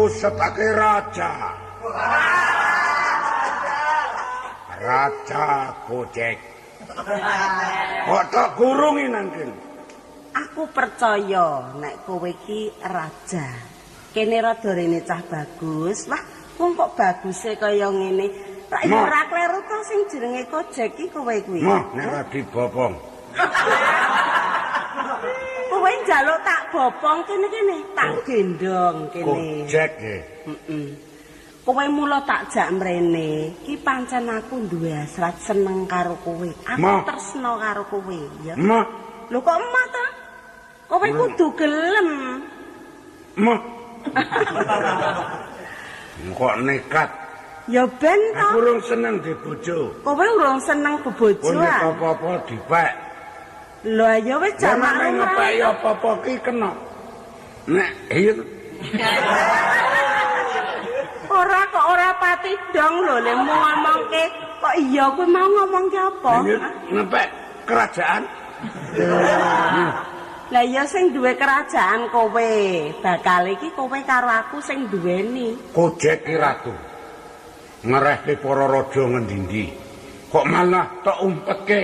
aku setake raja. Raja Gojek. Kok tak gurungi nang kene? Aku percaya nek kowe iki raja. Kene rada rene cah bagus. Wah, wong kok baguse kaya ngene. Ora kleru to sing jenenge Gojek iki kowe kuwi. Mah nek ora dibopong. Kowe njaluk tak bopong kene tak gendong kene. Gojek nggih. Heeh. Kowe mula tak jak mrene, ki pancen aku duwe hasrat seneng karo kowe. Aku tresno karo kowe, ya. Mah. Lho kok emah ta? Kowe kudu gelem. Mah. Kok nekat. Ya ben to. Aku urung seneng di bojo. Kowe urung seneng bebojoan. Nek apa-apa dipek. Lho ayo wis jamak ngepek apa-apa ki kena. Nek iya. Ora kok ora pati dong lho lek mau ngomongke kok iya kowe mau ngomongke apa? Ngepek kerajaan. Lah iya sing duwe kerajaan kowe. Bakal iki kowe karo aku sing duweni. Gojek ki ratu. Ngerehke para raja ngendi-endi. Kok malah tok umpetke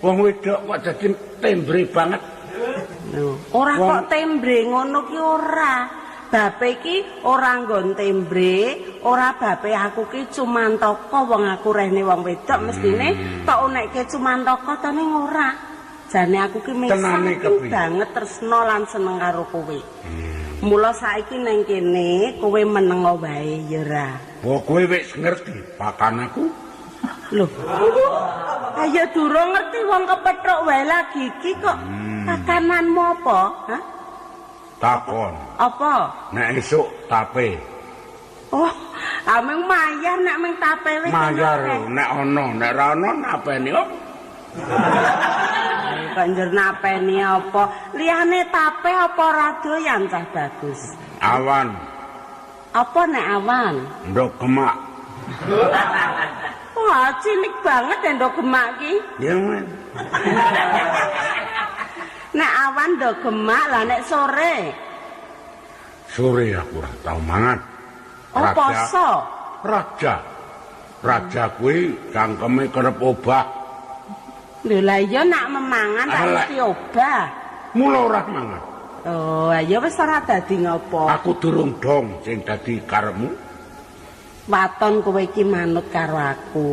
wong wedok kok dadi tembre banget. Ora kok tembre ngono ki ora. Bape iki ora nggon tembre, ora bape aku ki cumantaka wong aku rene wong wedok mestine tok unekke cumantaka to ning ora. Jane aku ki saking banget tresno lan seneng karo kowe. Mula saiki nang kene kowe meneng wae ya ora. Wah kowe wis ngerti pakan aku. Lho. Ayo durung ngerti wong kepethuk wae lagi iki kok pakananmu apa? Hah? Takon. Apa? Nek esuk tape. Oh, ameng mayar nek meng tape wis. Mayar nek ana, nek ra ana napeni kok. Banjur napeni apa? Liyane tape apa ora doyan cah bagus? Awan. Apa nek awan? Ndok gemak. Wah, cilik banget ndok gemak ki. Ya men. Nek awan ndok gemak lah nek sore. Sore aku ora tau mangan. Oh, poso. Raja kuwi cangkeme kerep obah. Lho lah iya nak memangan tak mesti obah. Mula ora mangan. Oh, ya wis ora dadi ngopo. Aku durung dong sing dadi karepmu. Waton kowe iki manut karo aku.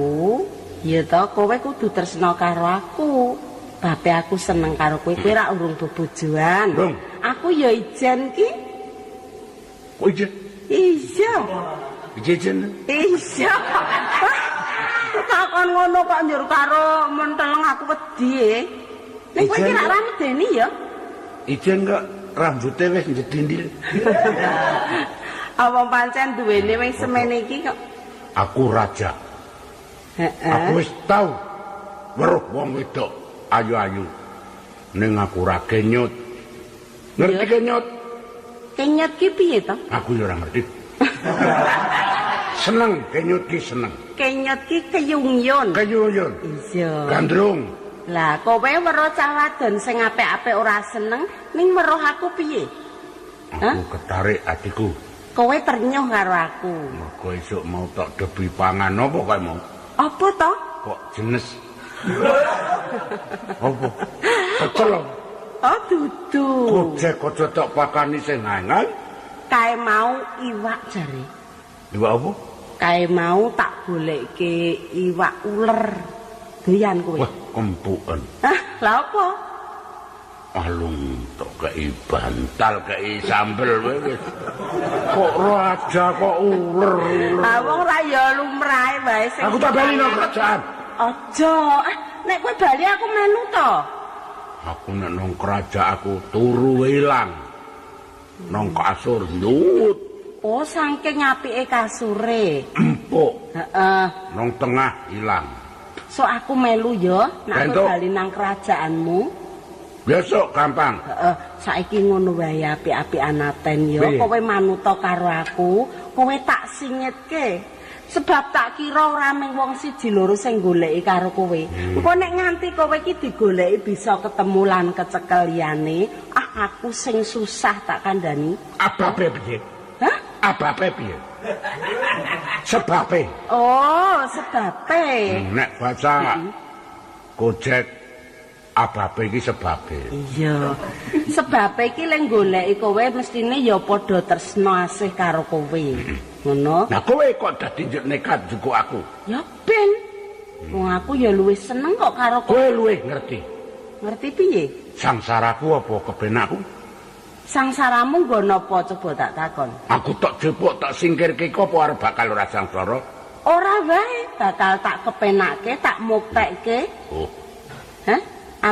Ya to, kowe kudu tresno karo aku. Bape aku seneng karo kowe, kowe ra urung bebojoan. Aku ya ijen ki. Kok ijen? Iya. Ijen? Iya. Takon ngono kok njur karo menteleng aku wedi. Nek kowe iki ra medeni ya? Ijen kok rambute wis jedindil. Apa pancen duwene wis semene iki kok? Aku raja. Aku wis tau weruh wong wedok ayu-ayu. Ning aku ra kenyut. Ngerti kenyut? Kenyut ki piye to? Aku ya ora ngerti. Seneng kenyut ki seneng. Kenyut ki keyungyun. Keyungyun. Iya. Gandrung. Lah kowe weruh cah wadon sing apik-apik ora seneng ning weruh aku piye? Aku ketarik atiku. Kowe ternyuh karo aku. Mergo esuk mau tak debi pangan apa kowe mau? Apa to? Kok jenes? Apa? Pecel. Oh dudu. Gojek aja tak pakani sing angel. Kae mau iwak jare. Iwak apa? Kae mau tak goleke iwak uler. Doyan kowe. Wah, kempuken. Hah, lha apa? Alung tok kei bantal kei sambel wis. Kok raja kok uler. Ah wong ra ya lumrahe wae sing. Aku tak bali nang kerajaan. Aja, nek kowe bali aku melu to. Aku nek nang kerajaan aku turu ilang. Nang kasur ndut. Oh, saking apike kasure. Empuk. Heeh. Nang tengah ilang. So aku melu ya, nek kowe bali nang kerajaanmu. Besok gampang. Heeh, saiki ngono wae apik-apikan aten ya. Kowe manuta karo aku, kowe tak singitke. Sebab tak kira ora mung wong siji loro sing goleki karo kowe. Engko nek nganti kowe iki digoleki bisa ketemu lan kecekel liyane, aku sing susah tak kandhani. Ababe piye? Hah? ababe piye? Sebabe. Oh, sebabe. Nek bahasa Gojek ababe iki sebabe. Iya. Sebabe iki lek goleki kowe mestine ya padha tresna asih karo kowe. Ngono. Nah kowe kok dadi nekat jukuk aku? Ya ben. Wong aku ya luwih seneng kok karo kowe. Kowe luwih ngerti. Ngerti piye? Sangsaraku apa kepenakku? Sangsaramu nggo napa coba tak takon. Aku tak jepuk tak singkirke kok apa arep bakal ora sangsara? Ora wae, bakal tak kepenake, tak muktekke. Oh, Hah?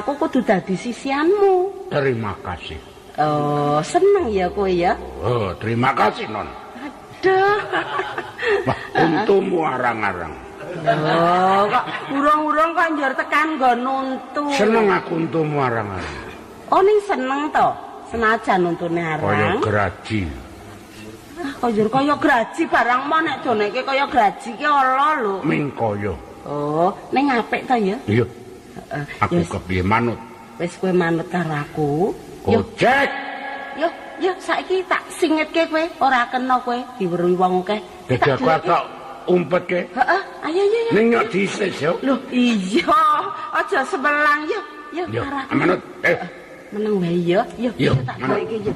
Aku kudu dadi sisianmu. terima kasih. Oh, seneng ya kowe ya? Oh, terima kasih non. Aduh. Wah, untumu arang-arang. Oh, kok urung-urung kok njur tekan nggo nuntu. Seneng aku untumu arang-arang. Oh, ning seneng to. Senajan nuntune Kaya arang. geraji. Kaya graji barang mah nek doneke kaya graji ki ala lho. Ming kaya. Oh, ning apik to ya? Iya, Heeh. aku kepiye manut. Wis kowe manut karo aku. Gojek. Yo saiki tak singetke kowe, ora kena kowe diweruhi wong akeh. Dadi aku tak umpetke. Heeh, ayo. Ning nyok disis yo. Loh, iya, aja sebelang yo. Yo, Yo, karo aku. manut. Meneng wae yo. Yo, tak manut. gawe iki yo.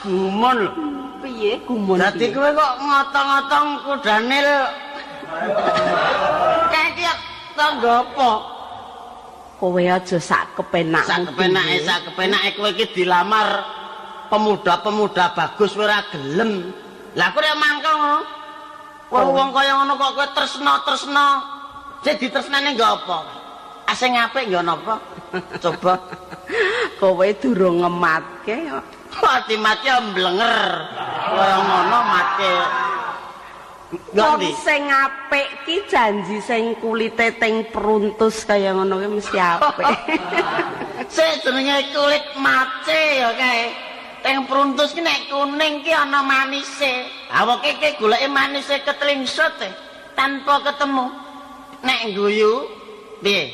Gumun lho. Piye gumun? Dadi kowe kok ngotong-ngotong kudane lho. Kayak tangga apa? Kowe aja sak kepenakmu. Sak kepenake kowe iki dilamar pemuda-pemuda bagus ora gelem. Lah kowe rek mangko ngono. Wong kaya ngono kok kowe tresna-tresna. Sing ditresnane nggo apa? Asing apik nggo napa? Coba Kowe durung ngematke kok. mati mblenger. Kaya ngono mati. Wong sing apik ki janji sing kulite teng pruntus kaya ngono ki mesti apik. Sik jenenge kulit mace ya kae. Teng pruntus ki nek kuning ki ana manise. Awake ki goleki manise ketlingsut tanpa ketemu. Nek guyu piye?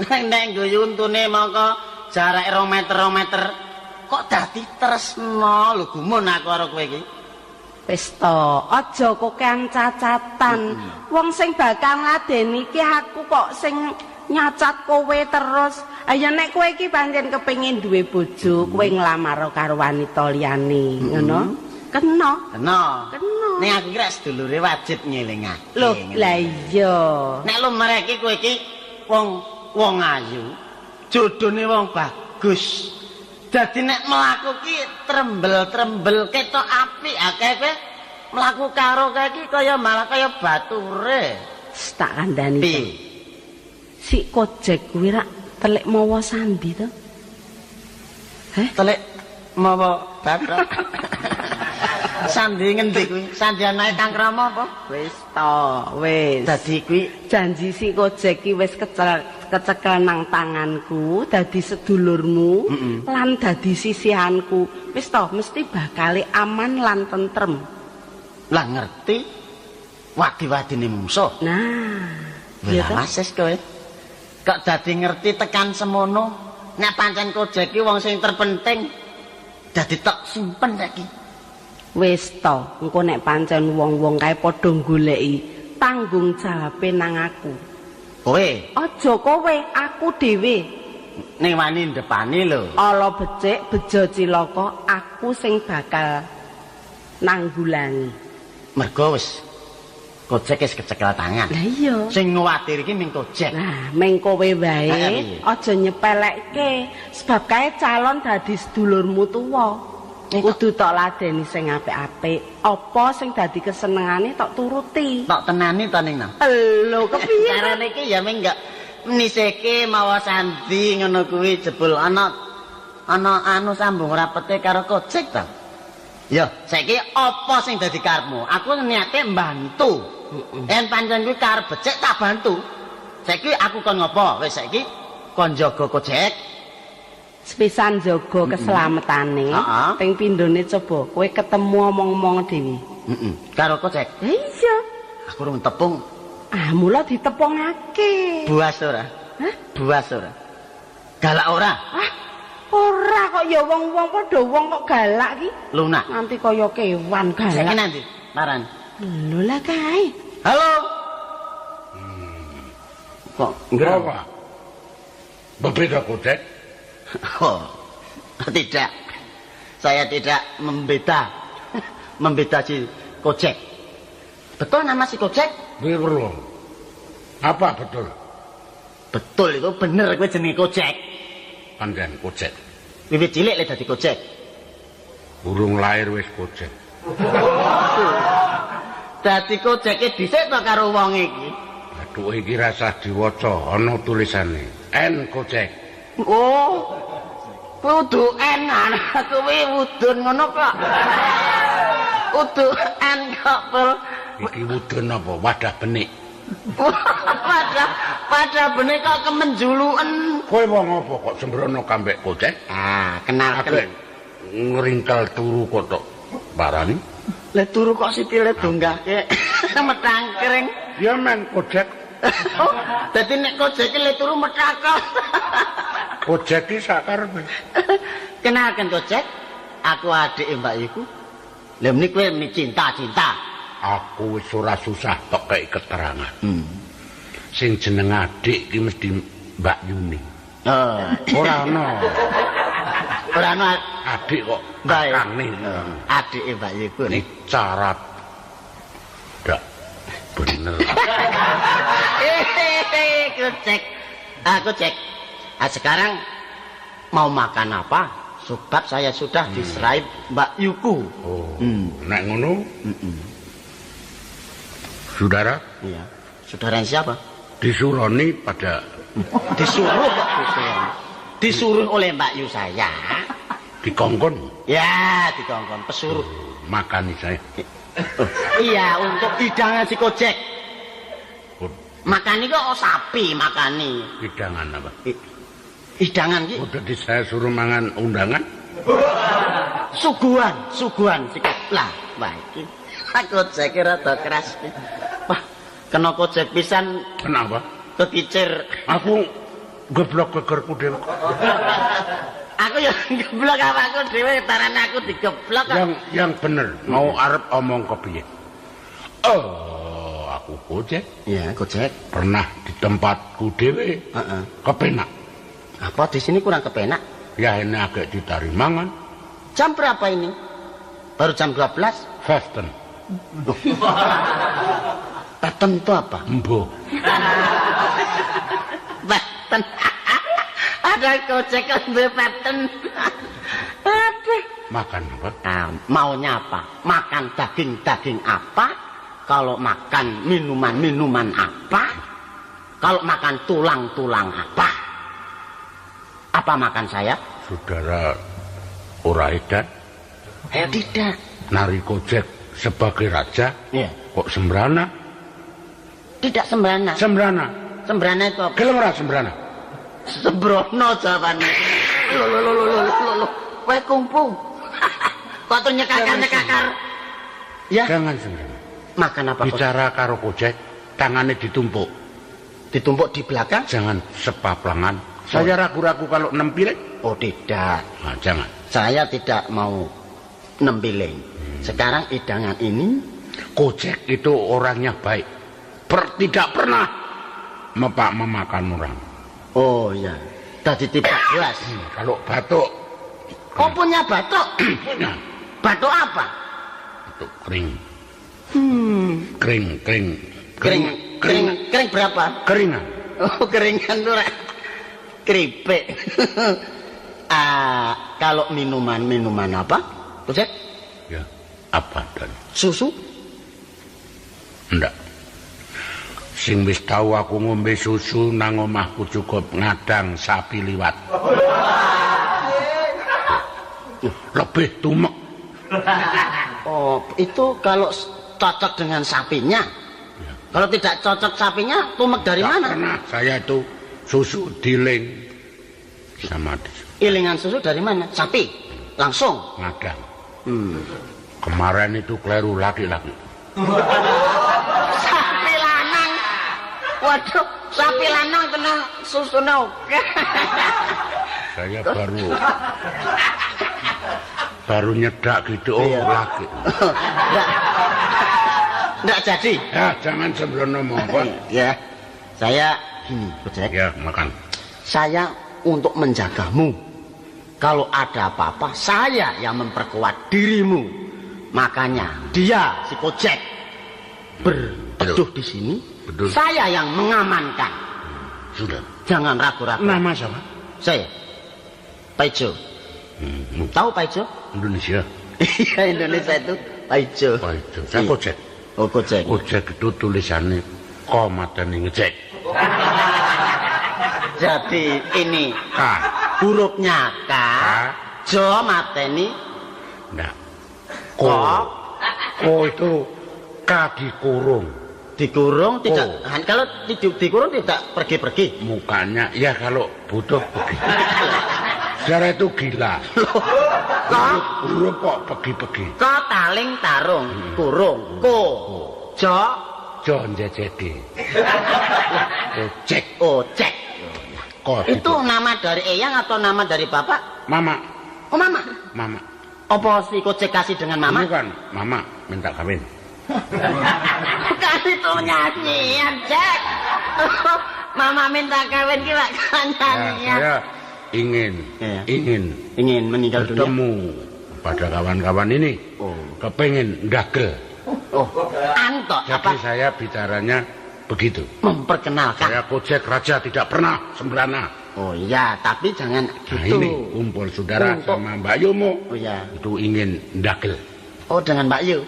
Nek guyu untune mongko jarak 2 meter kok dadi tresna lho gumun aku karo kowe iki. Wis to, aja kokean cacatan. Wong sing bakal ngadeni ki aku kok sing nyacat kowe terus. Ayo nek kowe iki pancen kepengin duwe bojo, kowe nglamar karo wanita liyane, ngono? Kena. Ning aku kira sedulure wajib nyelingake. Loh, lah iya. Nek lumrah iki kowe iki wong ayu, jodone wong bagus. Dadi nek mlaku ki trembel-trembel ketok apik akeh kowe mlaku karo kowe iki kaya malah kaya bature. Tak kandhani. Piye? Si Gojek kuwi rak telek mawa sandi to? Telek mawa bathok. Sandi ngendi kuwi? Sandi anake Kang Rama apa? Wis to, wis. Dadi kuwi janji si Gojek ki wis kecekel nang tanganku dadi sedulurmu lan dadi sisihanku. Wis to, mesti bakale aman lan tentrem. lah ngerti wadi-wadine mungsuh. Nah, iya to. Wis kowe. Kok dadi ngerti tekan semono. Nek pancen Gojek ki wong sing terpenting dadi tok simpen saiki. Wis to, engko nek pancen wong-wong kae padha goleki tanggung jawabe nang aku. Kowe Aja kowe, aku dhewe. ning wani ndepani lho. Ala becik, bejo cilaka, aku sing bakal nanggulangi. Mergo wis Gojek wis kecekel tangan. Lah iya. Sing nguwatir iki ming Gojek. Nah, meng kowe wae aja nyepelekke sebab kae calon dadi sedulurmu tuwa. Kudu tok ladeni sing apik-apik. Apa sing dadi kesenengane tok turuti. Tok tenani to ning nang. Lho, kepiye? Carane iki ya ming gak niseke mawa sandi ngono kuwi jebul ana anu sambung rapete karo Kojek ta. Ya, saiki apa sing dadi karepmu? Aku niate mbantu. Yen pancen kuwi karep becik tak bantu. Saiki aku kon ngopo? Wis saiki kon jaga Kojek. Sepisan jaga keselamatane. Ping pindhone coba kowe ketemu omong-omong dhewe. Karo Kojek. Iya. Aku urung tepung. Ah, mula ditepungake. Buas ora? Hah? Buas ora? Galak ora? Ah, ora kok ya wong-wong padha wong kok galak ki. Lunak. Nganti kaya kewan Saiki galak. nanti, Maran. Lho lah kae. Halo. Kok Berapa? Berbeda Kojek? Oh, tidak. Saya tidak membeda si Kojek. Betul nama si Kojek? Betul. Apa betul? Betul itu bener kowe jenenge Kojek. Panjen Kojek. Wiwit cilik le dadi Kojek. Urung lahir wis Kojek. Dadi Kojeke dhisik to karo wong iki. Aduh iki rasah diwaca ana tulisane. N Kojek. Oh. Kudu enak kuwi wudun ngono kok. Kudu en kok, Pul. Iki wudun apa? Wadah benik. Wadah benik kok kemenjuluken. Kowe wong apa kok sembrono kambek Kojek? Ah, kenal Agek ngringkel turu kok tok barani. Le turu kok sipile donggake. Metangkring. Ya men Kojek. Oh, dadi nek Kojek le turu metakok. Kojek iki sakarepe. Kenalkan Kojek, aku adik Mbak Iku. Lah meniki kowe cinta-cinta. Aku wis ora susah tok kei keterangan. Sing jeneng adik ki mesti Mbak Yuni. Oh, Ora ana. ora ana Adik kok Baik. kakane. adik Mbak Iku. Ini cara ndak bener. Kojek. Aku cek. Ah, sekarang mau makan apa? Sebab saya sudah diserahi Mbak Yuku. Oh, nek ngono. Saudara, Iya. Saudara siapa? disuroni pada Disuruh kok disuruh. Disuruh oleh Mbak Yu saya. dikongkon Ya, dikongkon pesuruh. makani saya. Iya, untuk hidangan si Kojek. Oh, Makani kok sapi makani. hidangan apa? Hidangan ki Udah di saya suruh mangan undangan. suguhan sikap lah. Wah iki Kojek rada keras. Wah, kena Kojek pisan Kenapa? kekicir. Aku geblok gegerku dhewe. Aku ya geblok awakku dhewe tarane aku digeblok kok. Yang bener mau arep omong kepiye? Oh, aku Kojek Iya, Kojek. pernah di tempatku dhewe. Heeh. Kepenak. Apa di sini kurang kepenak? Ya ini agak ditari mangan. Jam berapa ini? Baru jam 12. Fasten. Paten itu apa? Embo. Paten. Ada Kojek ambil paten. Aduh. Makan apa? Nah, maunya apa? Makan daging-daging apa? Kalau makan minuman-minuman apa? Kalau makan tulang-tulang apa? Apa makan saya? Saudara ora edan Tidak. nari Kojek sebagai raja Iya. kok sembrana? Tidak sembrana. Sembrana. Sembrana itu apa? Gelem ora sembrana? Sembrono jawabannya. Loh. Kowe kumpul. Kok tuh nyekakar. Ya, Jangan sembrana. makan apa? Kojek? Bicara karo Kojek, tangannya ditumpuk. Ditumpuk di belakang? Jangan sepaplangan. Saya ragu-ragu kalau nempiling. Oh, tidak. Nah, jangan. Saya tidak mau nempiling. Sekarang hidangan ini Kojek itu orangnya baik. Tidak pernah memakan orang. oh ya, tadi tidak jelas. Kalau batuk, Oh, punya batuk. punya Batuk apa? batuk kering. Kering berapa? Keringan. Oh, keringan tuh. Keripik. Kalau minuman apa? Kojek? Ya, apa dan Susu? ndak. Sing wis tau aku ngombe susu nang omahku cukup ngadang sapi liwat. lebih tumek. Oh, itu kalau cocok dengan sapinya. Kalau tidak cocok sapinya, tumek dari mana? Karena saya itu susu diling sama Ilingan susu dari mana? Sapi? Langsung? ngadang. Kemarin itu keliru laki-laki. Sapi lanang. Waduh, sapi lanang kena susu oke. Saya baru nyedak gitu. Oh, laki. Enggak jadi. Ya, jangan sembrono mongkon. Ya. Saya gini, Gojek. Ya, makan. Saya untuk menjagamu. Kalau ada apa-apa, saya yang memperkuat dirimu. Makanya dia si Gojek berteduh di sini. Betul. Saya yang mengamankan. Sudah. Jangan ragu-ragu. Nama siapa? Saya Paijo. Tahu Paijo? Indonesia. Iya, Indonesia itu Paijo. Oh, itu. Saya Gojek. Oh, Gojek. Gojek itu tulisannya komateni ngecek. Jadi ini K. hurufnya K. Jo mateni. Nah. Ko. Ko itu K dikurung. Dikurung tidak. Kalau dikurung tidak pergi-pergi. Mukanya ya kalau butuh pergi. Sejarah itu gila. Huruf kok pergi-pergi. Ko taling tarung, kurung, ko. Jo John JJD. Gojek. Ojek. Ko. Itu nama dari Eyang atau nama dari Bapak? Mama. Oh, Mama. Mama. Apa si Gojek kasih dengan Mama? Bukan. Mama minta kawin. Bukan itu nyanyian, Jack. Mama minta kawin kira nyanyian. Saya ingin meninggal dunia. bertemu pada kawan-kawan ini. Oh. Kepengen ndagel. Oh, antok Jadi apa? saya bicaranya begitu. Memperkenalkan. Saya Gojek Raja tidak pernah sembrana. Oh iya, tapi jangan Nah gitu. ini kumpul saudara Untuk- sama Mbak Yomo. Oh iya. Itu ingin ndagel. Oh, dengan Mbak Yu.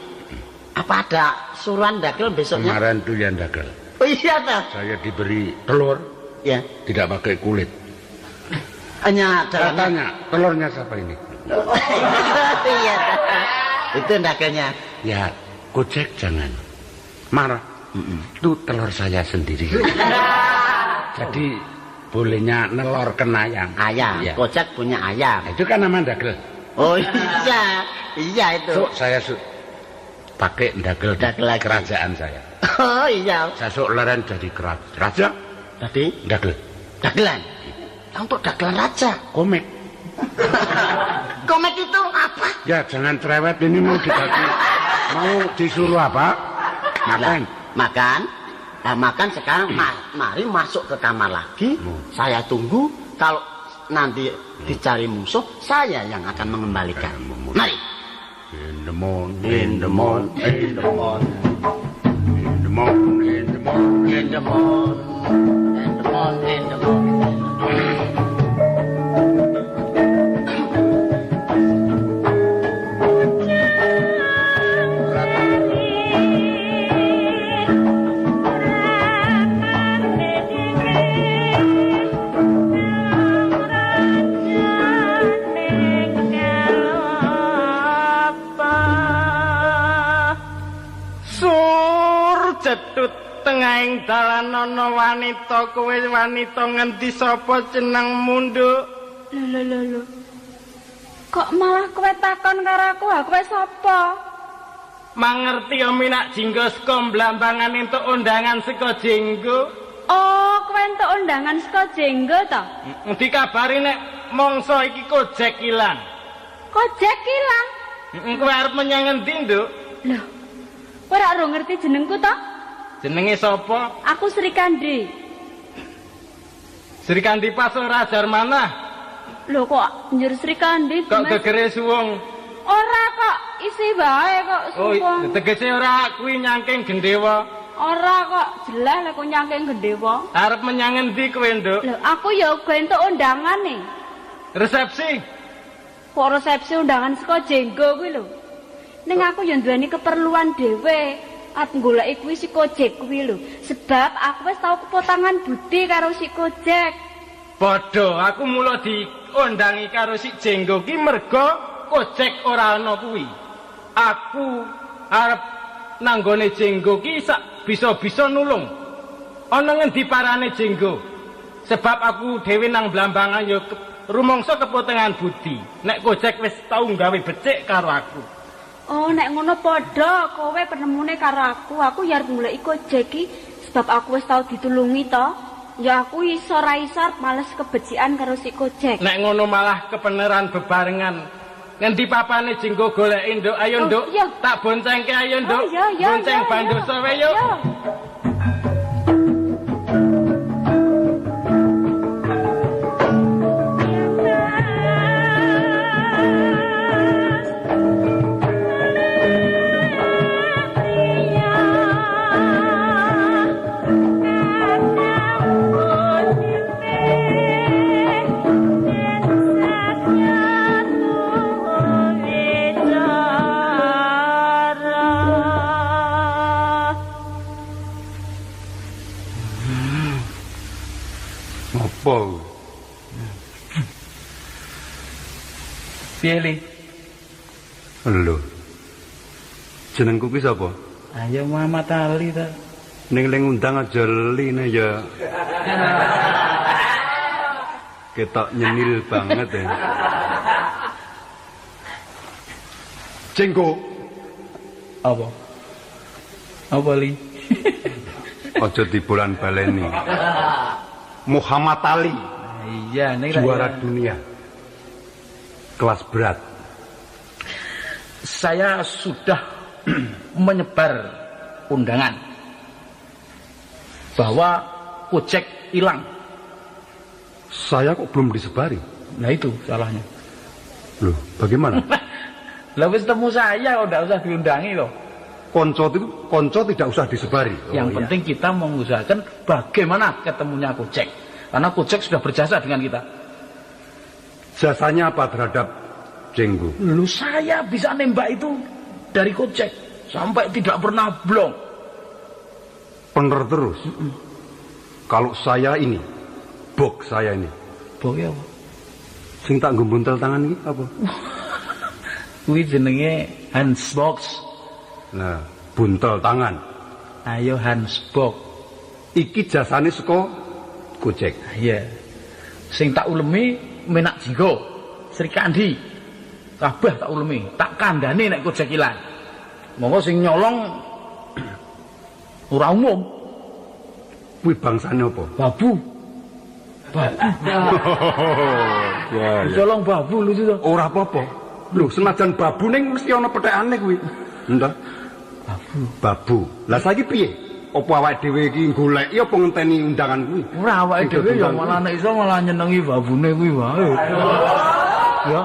Apa ada suruhan dagel besoknya? Kemarin tuh yang ndagel. Oh iya toh. Saya diberi telur Ya. tidak pakai kulit. Hanya dalamnya. Katanya telurnya siapa ini? Iya. Itu dagelnya. Ya Gojek jangan marah. Itu telur saya sendiri. Jadi bolehnya nelor kenayang. Ayam. Iya. Gojek punya ayam. Itu kan nama ndagel. Oh iya. Iya itu. So, saya pakai ndagel di Ndagel lagi. kerajaan saya. Oh iya. Saya sok leren jadi raja Jadi ndagel. dagelan. Untuk dagelan raja. Komik. Komek itu apa? Ya jangan cerewet, ini mau dibagi. Mau disuruh apa? Makan. Makan. Nah, makan sekarang mari masuk ke kamar lagi. Saya tunggu. Kalau nanti dicari musuh, saya yang akan mengembalikan. Mari. In the morning, In the morning, in the morning, in the morning, in the morning. in the morning, in the morning, in the morning. Sur jedut tengahing dalan ana wanita, kowe wanita ngendi sapa jenengmu, Nduk? Lho. Kok malah kowe takon karo aku, ha kowe sapa? Mangerti ya minak jinggo saka Blambangan entuk undangan saka Jenggo. Oh, kowe entuk undangan saka Jenggo to? Dikabari nek mangsa iki Gojek ilang. Gojek ilang. Kowe arep menyang ngendi, Nduk? Lho. Kowe ora ngerti jenengku to? Jenenge sapa? Aku Sri Kandi. Sri Kandi pas ora ajar manah. Lho kok njur Sri Kandi? Kok Mas? gegere suwung. Ora kok isi wae kok Oh, suwung. tegese ora kuwi nyangking gendewa. Ora kok jelas lek nyangking gendewa. Arep menyang ngendi kowe, Nduk? Lho aku ya uga entuk undangan nih. Resepsi. Kok resepsi undangan saka Jenggo kuwi lho. Ning aku ya nduweni keperluan dhewe. Arep goleki kuwi si Gojek kuwi lho. Sebab aku wis tau kepotangan budi karo si Gojek. Padha aku mula diundangi karo si Jenggo ki mergo Kojek ora ana kuwi. Aku arep nanggone Jenggo ki sak bisa-bisa nulung. Ana ngendi parane Jenggo? Sebab aku dhewe nang Blambangan ya rumangsa kepotengan budi. Nek Kojek wis tau gawe becik karo aku. Oh, nek ngono padha kowe penemune karo aku ya arep goleki Kojek iki sebab aku wis tau ditulungi to. Ya aku iso ra iso males kebecikan karo si Kojek. Nek ngono malah kepeneran bebarengan. Ngendi papane Jenggo goleki, Nduk? Ayo, Nduk. Iya. Tak boncengke ayo, Nduk. Oh, iya, Bonceng iya, Bandoso wae yuk. Iya. Apa? Piye, Li? Lho. Jenengku ki sapa? Ayo Muhammad Ali ta. Ning undang aja line ya. Ketok nyenil banget ya. Jenggo. Apa? Apa, Li? Aja dibolan baleni. Muhammad Ali, Iya, ning juara dunia. Kelas berat. Saya sudah menyebar undangan bahwa Kojek hilang. Saya kok belum disebari? Nah itu salahnya. Loh, bagaimana? Lah wis temu saya udah usah diundangi loh. Konco tidak usah disebari. Yang penting kita mengusahakan bagaimana ketemunya Kojek. Karena Kojek sudah berjasa dengan kita. Jasanya apa terhadap Jenggo? Lu saya bisa nembak itu dari Kojek sampai tidak pernah blong. Bener terus. Kalau saya ini, bok saya ini. Bok ya apa? Sing tak gumbuntel tangan ini apa? Kuwi jenenge Hansbox. Nah, buntel tangan. Ayo Hansbox. Iki jasane saka Kojek. Iya. Sing tak ulemi Menak Jenggo, Sri Kandi. Kabeh tak ulemi, tak kandhane nek Kojek ilang. Monggo sing nyolong ora umum. Kuwi bangsane apa? Babu. Babu. Ya, Nyolong babu lucu to. ora apa-apa. Lho, senajan babu ning mesti ana pethekane kuwi. Entah. Babu. Lah saiki piye? Apa awake dhewe iki goleki apa ngenteni undangan kuwi? Ora awake dhewe ya malah nek iso malah nyenengi babune kuwi wae. Ya.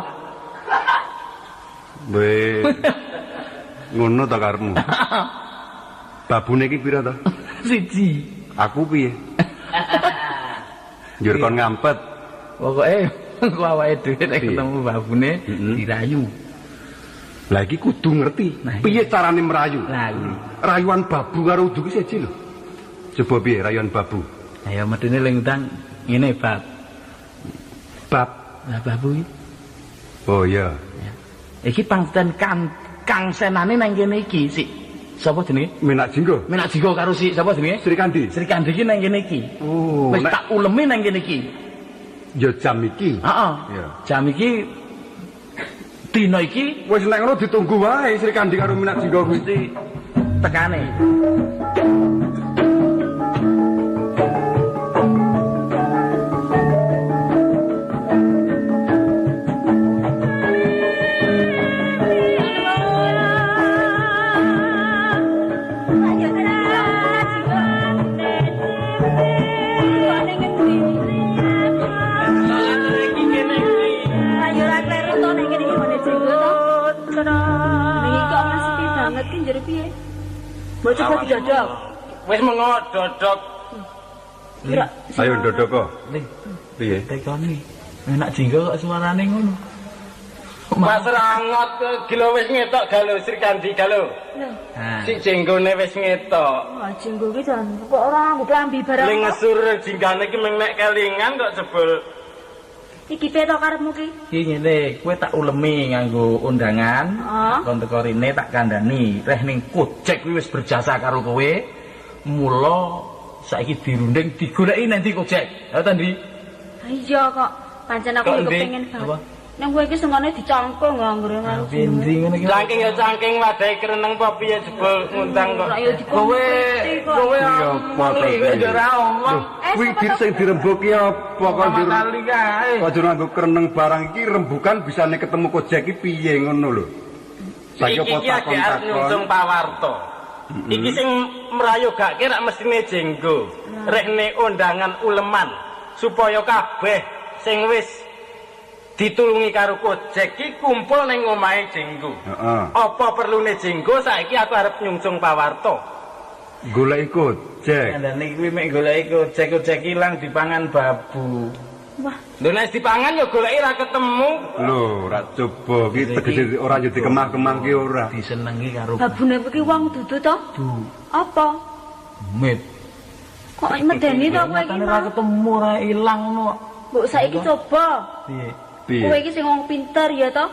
Weh. Ngono ta karepmu? Babune iki pira ta? Siji. Aku piye? Njur kon ngampet. Pokoke ku awake dhewe nek ketemu babune dirayu. Lah iki kudu ngerti piye carane merayu. Lah Rayuan babu karo udu ki siji lho. Coba piye rayuan babu? ayo medene ling utang ngene bab. Bab. Lah babu iki. Oh iya. Iki pangten Kang Senane nang kene iki sik. Sapa jenenge? Menak Jenggo. Menak Jenggo karo si sapa jenenge? Sri Kandi. Sri Kandi iki nang kene iki. Oh, Wis tak ulemi nang kene iki. ya jam iki. Heeh. Iya. Jam iki dina iki Wis nek ngono ditunggu wae Sri Kandi karo Menak Jenggo kuwi. mesti tekane. Mau coba didodok. Wis mengo dodok. Ayo ndodok kok. Ning, Piye? tekoni. Menak Jenggo kok suarane ngono. Mas Rangot gila wis ngetok galo Sri Kandi galo. Si Jenggone wis ngetok. Wah, Jenggo ki jan kok ora nggo klambi barang. Ling ngesur jinggane ki meng nek kelingan kok jebul. Iki piye to karepmu ki? Iki ngene, kowe tak ulemi nganggo undangan. Kon teko rene tak kandhani, reh ning Kojek kuwi wis berjasa karo kowe. Mula saiki dirunding digoleki nanti Kojek. Ya ta, Ndi? Iya kok, pancen aku yo kepengin banget. Nang kowe iki sengane dicangkung anggere ngono. Pindi ngene iki. Cangking ya cangking wadahe kereneng apa piye jebul ngundang kok. Kowe apa to iki? Ora omong. Kuwi sing dirembuki apa kok Kali kae. Aja nganggo kereneng barang iki rembukan bisane ketemu Kojek iki piye ngono lho. Saiki apa takon-takon nyungsung pawarta. Iki sing mrayogake rak mestine jenggo. Rekne undangan uleman supaya kabeh sing wis ditulungi karo Kojek iki kumpul ning omahe jenggo. Heeh. Apa perlune jenggo saiki aku arep nyungsung pawarta. Goleki Kojek. Kandhane kuwi mek goleki Kojek ilang dipangan babu. Wah, Lho nek dipangan ya goleki ra ketemu. Lho, ora coba iki tegese ora yo dikemah-kemah ki ora. Disenengi karo babune iki wong dudu to? Apa? mit. Kok medeni to kowe iki? Ora ketemu ora ilang ngono. Mbok saiki coba. Piye? Piye? Kowe iki sing wong pinter ya to?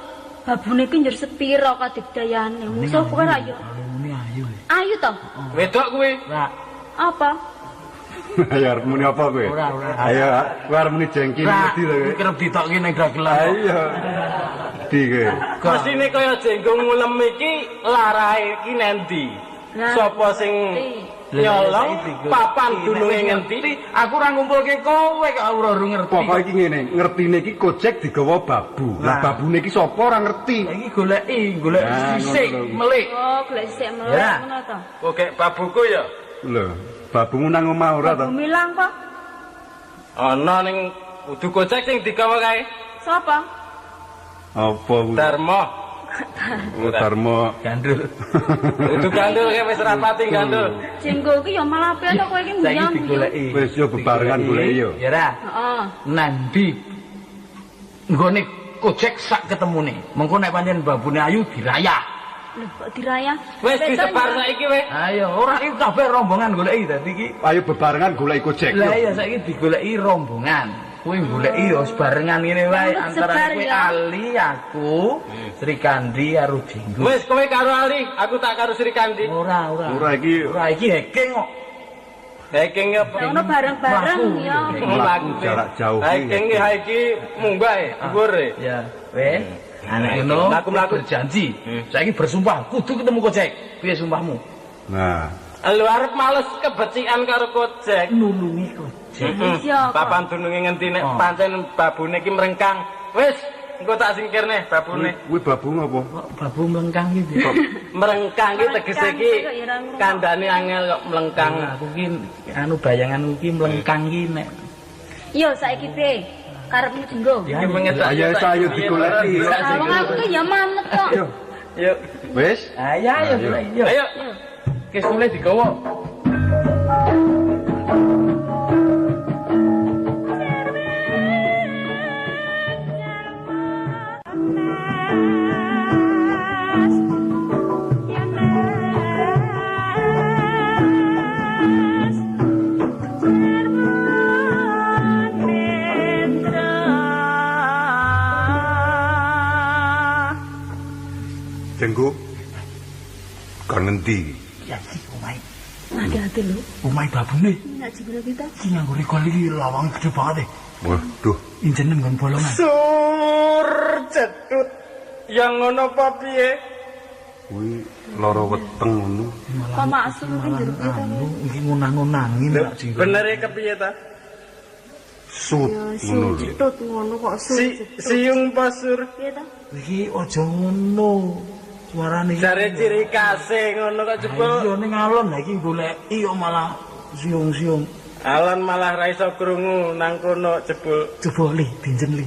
Babune iki njur sepira kadigdayane. Musuh kowe ra yo. Muni ayu. Ayo to. Wedok kuwi. Ora. Apa? Ayo arep muni apa kowe? Ora. Ayo, kowe arep muni jengki ngerti to kowe. Kerep ditokke ning dagelan. Ayo. Di kowe. Mesine kaya jenggo ngulem iki larahe iki nendi? Lah, Sapa sing nyolong papan dununge ngendi? Aku ora ngumpulke kowe kok ora ngerti. Pokoke iki ngene, ngertine iki Kojek digawa babu. Lah babune iki sapa ora ngerti. Iki golek Nah, sisik ngono lho. melik. oh, golek sik melek Ya. ngono to. Oke, babuku ya. Lho, babumu nang omah ora to? Milang kok. Ana ning kudu Kojek sing digawa kae. Sapa? Apa kuwi? Darmo. Oh, Darmo. Gandul. Kudu gandul kae wis rapati gandul. Jenggo iki ya malah piye to kowe iki Saiki mbiyang. digoleki. Wis yo bebarengan goleki yo. Ya ra. Heeh. Nandi nggone Kojek sak ketemune. Mengko nek pancen babune ayu diraya. Lho kok diraya? Wis disebar saiki wis. Ayo, ora iki kabeh rombongan goleki dadi iki. Ayo bebarengan goleki Kojek yo. Lah iya saiki digoleki rombongan. Kowe goleki yo sebarengan ngene wae Sebar antara kowe ya. Ali aku, Sri Kandi karo Jenggo. Wis kowe karo Ali, aku tak karo Sri Kandi. Ora. Ora iki Ora iki hacking kok. Hacking ya. Lah ono bareng-bareng ya. mlaku jarak jauh. Hacking iki munggah dhuwur. Ya, weh. Anak ngono Mlaku-mlaku. berjanji. Saiki bersumpah kudu ketemu Kojek. Piye sumpahmu? Nah, Lu arep males kebecikan karo Kojek. Nulungi Kojek. Iya, kok. Papan dununge ngendi nek Oh. pancen babune iki mrengkang. Wis, engko tak singkirne babune. kuwi babu ngopo? Kok babu melengkang iki? Mrengkang iki tegese iki Mrengkang, kok ya ora ngrungok. kandhane angel kok mlengkang. Aku ki anu bayanganku ki melengkang ki nek. Yo saiki piye? Karepmu Jenggo? Ya, Ayo sayo digoleki. Lah wong aku ki ya mamet kok. Yuk. Wis? Ayo. Ayo. Wis mulai digawa. Jenggo. Kon ngendi? Ya iki omahe. Hati-hati lho. Omahe babune. Nek jebule kita. Iki nganggo rekol iki lawang gede banget. Waduh, Injene nggon bolongan. Sur cetut. Yang ngono apa piye? kuwi lara weteng ngono. Kok maksud iki njero kita. Anu iki ngunang-ngunangi nek jenggo. Bener e kepiye ta? Sut Ya ngono sing lho. cetut ngono kok Siung pasur. piye ta? Iki aja ngono. Suarane Jare ciri kase ngono kok jebul. Iya ning alon lah iki goleki kok malah siung-siung. Alon malah ra iso krungu nang kono jebul. Coba li dinjen li.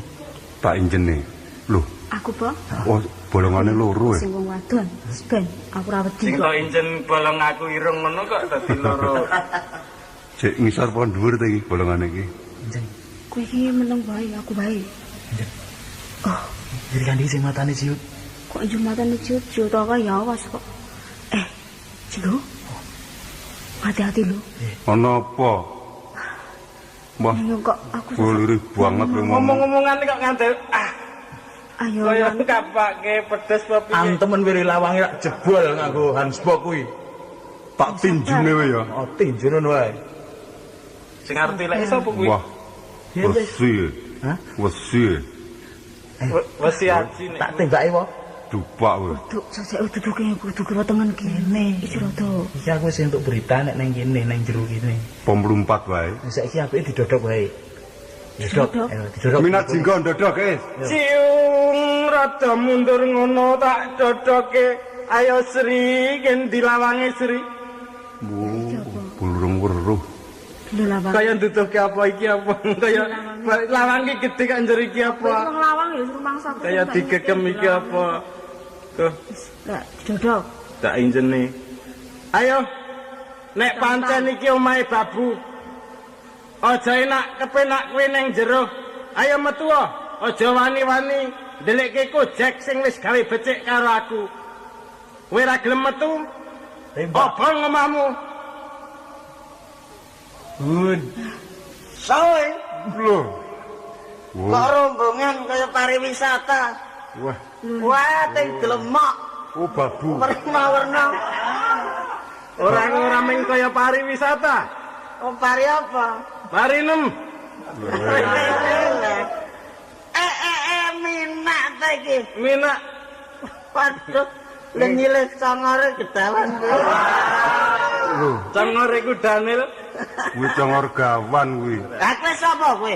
Tak injene. Lho, Aku po oh bolongane loro sing wong wadon. Ben aku ra wedi. Kok injen bolong aku irung ngono kok dadi loro. Cek ngisor apa dhuwur ta iki bolongane iki? Dinjen. Kowe iki meneng bae, aku bae. Dinjen. Oh, Jadi kan sing matane ciut. kok jumatan cucu to kok ya awas kok. Jenggo. Hati-hati lho. Ana apa? Mas. Ayo kok aku Lirih banget lho Ngomong-ngomongan kok ngantel. Ayo. Kaya kapake pedes apa piye? Antemen wiri lawange rak jebol nganggo Hansbok kuwi. Tak tinjune wae ya. Oh, tinjune wae. Sing arep tilek sapa kuwi? Wah. Wesi. Hah? Wesi. Wesi aji nek. Tak tembake wae. Dupak wae. Duk sesek kudu kira tengen kene. Iki rada. Iki aku wis entuk berita nek nang kene nang jero kene. Pom mlumpat wae. Saiki apike didodok wae. Didodok. Didodok. Minat jinggo ndodok, Guys. Ciung rada mundur ngono tak dodoke. Ayo Sri, ken dilawange Sri. Bulurung weruh. Lho lawang. Kaya nduduhke apa iki apa? Kaya lawang iki gede kan njero iki apa? Wong lawang ya suruh mangsa. Kaya digekem iki apa? Tuh, Lah didodok. tak injene. Ayo. Nek pancen iki omahe babu. Aja enak kepenak kowe ning jero. Ayo metu. Aja wani-wani ndelekke Kojek sing wis gawe becik karo aku. Kowe ra gelem metu? Obong omahmu. Bun. Soe, Lho. kok rombongan kaya pariwisata. Wah, Wah, teng Delemok, oh babu. warna-warna. Orang-orang ming kaya pariwisata. Oh, pari apa? Parinem. Minak ta iki. Minak. Waduh, lenyilih congore kedawan. Lho, Congor iku Daniel. kuwi congor gawan kuwi. Lah kowe sapa kowe?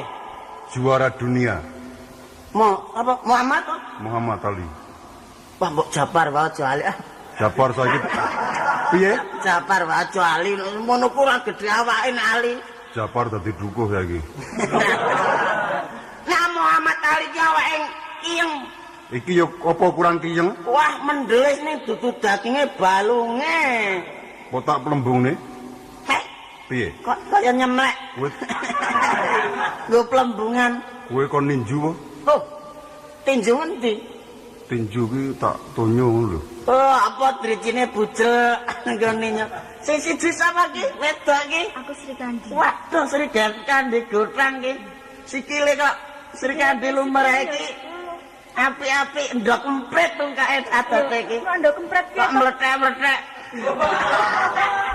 Juara dunia Apa Muhammad? Muhammad Ali. Wah, mbok Japar wae aja ali. Japar saiki piye? Japar wae aja ali. Ngono ku ora gedhe awake ali. Japar dadi dukuh saiki. Nah, Muhammad Ali ki awake kiyeng. Iki yo apa kurang kiyeng? Wah, mendelis ning dudu daginge balunge. Kotak plembungne Heh, piye? kok kaya nyemlek. Kowe Nggo plembungan. kowe kon ninju apa? Oh, tinju ngendi? Tinju ki tak tonyo ngono lho. Oh, apa drijine bujel nggone nyok. Sing siji sapa ki? Wedok ki. Aku Sri Kandi. Waduh, Sri Kandi Gotang ki. Sikile kok Sri Kandi lumrah iki. Apik-apik ndok emprit tungkae adote iki. Kok ndok kempret ki? Kok mlethek-mlethek.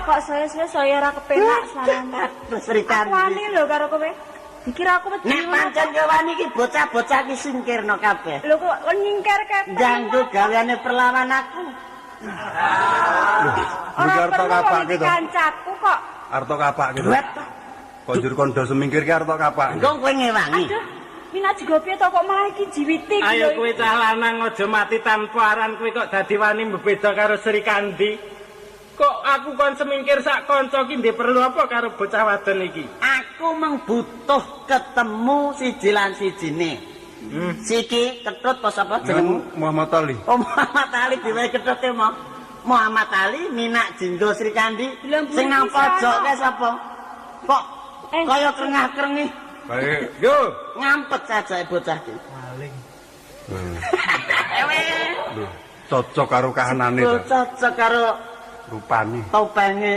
Kok saya ora kepenak sarane. Sri Aku Kandi. wani lho karo kowe. Dikira aku wedi. Nek pancen kowe wani iki bocah-bocah ki singkirno kabeh. Lho kok nyingkir kepek. Ganggu gaweane perlawan aku. Ora arto kapak gitu. Kancaku kok. Arto kapak gitu. Duet. Kok njur kondo semingkir ki arto kapak. Engko kowe ngewangi. Aduh, minat juga piye to kok malah iki jiwiti iki. Ayo kowe cah lanang aja mati tanpa aran kowe kok dadi wani mbeda karo Sri Kandi. Kok aku kon semingkir sak kanca ki ndek perlu apa karo bocah wadon iki? Aku mung butuh ketemu siji lan sijine. Siki ketut apa sapa jenengmu? Muhammad Ali. Oh, Muhammad Ali dhewe ketute mo. Muhammad Ali minak jenggo Sri Kandi. Sing nang pojok ke sapa? Kok kaya krengah-krengih. Baik. Yo, Ngampet saja bocah iki. Maling. Lho, cocok karo kahanane to. Cocok karo Rupane. topenge.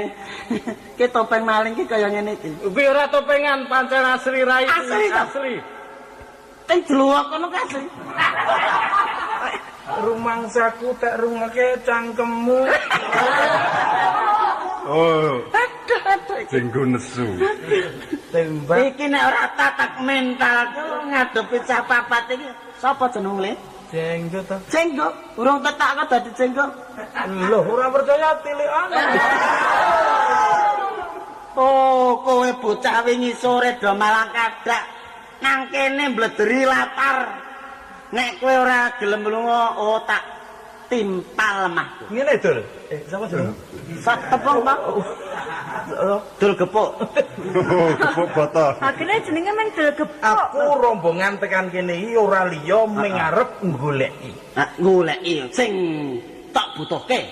Ki topeng maling ki kaya ngene iki. kuwi ora topengan pancen asli rai. Asli to? Asli. Teng jluwok kono ka asli. Rumangsaku tak rungake cangkemmu. Oh, Aduh. jenggo nesu. Tembak. Iki nek ora tatak mentalku ngadepi cah papat iki. Sapa jenenge? Jenggo to. Jenggo, urung tetak kok dadi jenggo. Lho, ora percaya tilikan. Oh, kowe bocah wingi sore do malang kadak nang kene mblederi latar. Nek kowe ora gelem lunga, oh tak timpal mah. Ngene Dul. Sapa jeneng? Sak tepung, Pak. Dul gepuk. Oh, kepuk botol. Akhirnya jenenge men delgepok. Aku rombongan tekan kene iki ora liya ming arep goleki. Nah, goleki sing tak butuhke.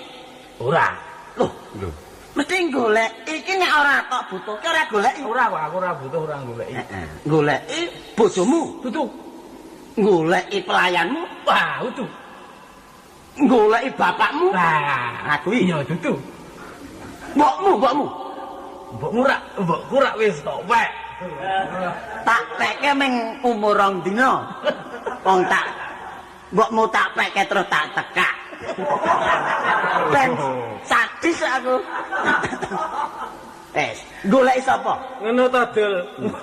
Ora. Loh, Lho, mesti golek. Iki nek ora tak butuhke ora goleki. Ora kok aku ora butuh ora goleki. Goleki bojomu, Dudu. goleki pelayanmu, Wah, utuh. goleki bapakmu. Nah, aku iki iya dudu. mbokmu. Mbokku rak wis tok wek. Tak peke ming umur 2 dina. Wong tak mbokmu tak peke terus tak tekak. Ben sadis aku. Golek sapa? Ngono to, Dul.